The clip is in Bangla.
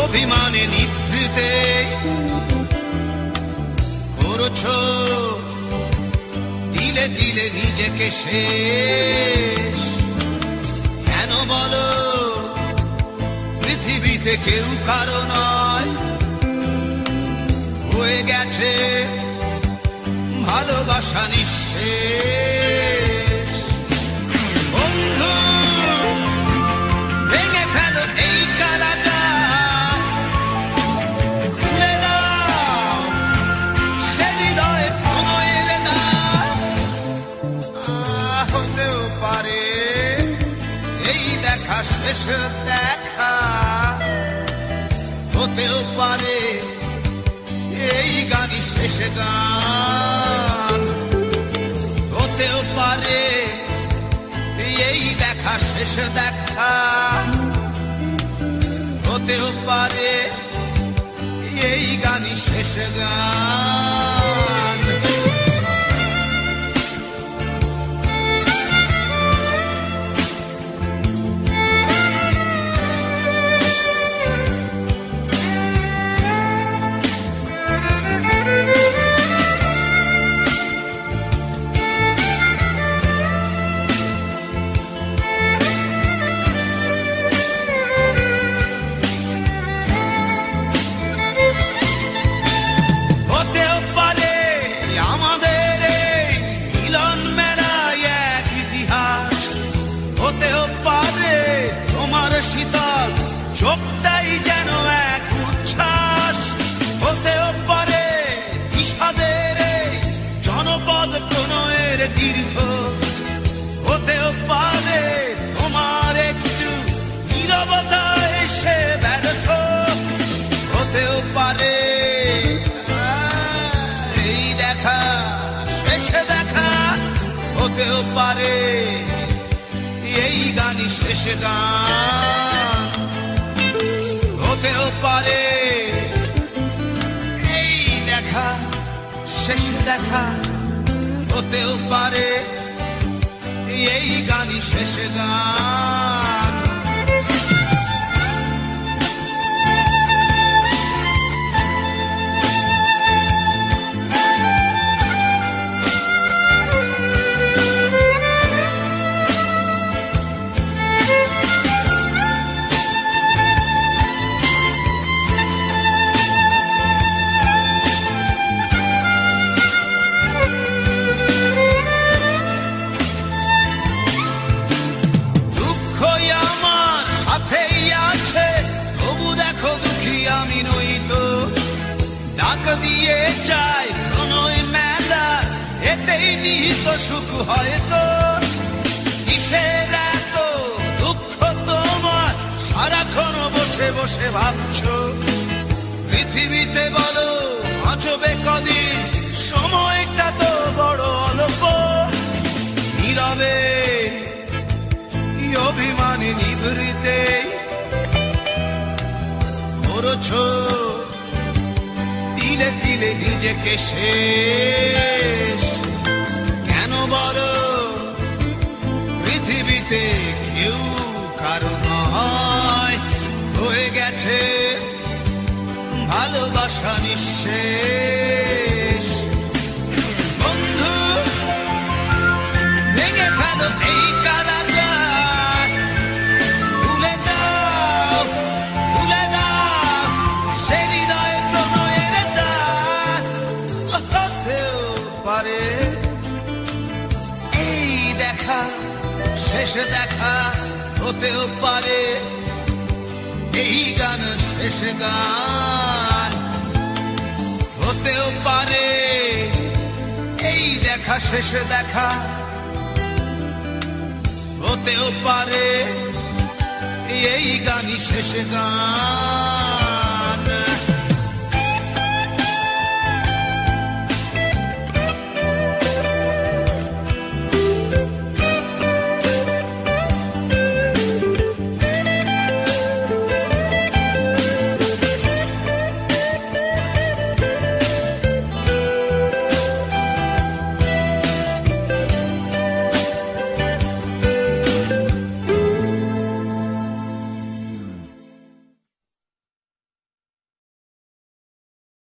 অভিমানে নিভৃতে করছো দিলে দিলে নিজেকে শেষ। কেন বলো পৃথিবীতে কেউ কারো নয়, হয়ে গেছে ভালোবাসা নিঃশেষ। বন্ধু ভেঙে ফেলো এই কারাগার, খুলে দাও সে হৃদয়ে প্রণয়ের দ্বার। হতেও পারে এই দেখা শেষ দেখা, হতেও পারে এই গানই শেষ গান, হতেও পারে এই দেখা শেষ দেখা, হতেও পারে এই গানই শেষ গান। শীতল চোখটাই যেন এক উচ্ছ্বাস, হতেও পারে বিষাদের জনপদ প্রণয়ের তীর্থ, হতেও পারে তোমার একটু নীরবতা এসে ব্যর্থ, হতেও পারে এই দেখা শেষে দেখা, হতেও পারে এই গানই শেষ গান, হতেও পারে এই দেখা শেষ দেখা, হতেও পারে এই গানই শেষ গান। আমি নই তো ডাক দিয়ে চাই প্রণয় মেলা, এতেই নিহিত সুখ হয়তো। কিসের এত দুঃখ তোমার সারাক্ষণ বসে বসে ভাবছো, পৃথিবীতে বলো বাঁচবে কদিন, সময়টা তো বড় অল্প। নীরবে অভিমানে নিভৃতে করছো দিলে দিলে নিজেকে শেষ। কেন বলো পৃথিবীতে কেউ কারো নয়, হয়ে গেছে ভালোবাসা নিঃশেষ। বন্ধু ভেঙে ফেলো এই কারাগার, খুলে দাও খুলে দাও সে হৃদয়ে প্রণয়ের দ্বার। হতেও পারে এই দেখা শেষ দেখা, হতেও পারে এই গান শেষ গান, হতেও পারে এই দেখা শেষ দেখা, হতেও পারে এই গানই শেষ গান।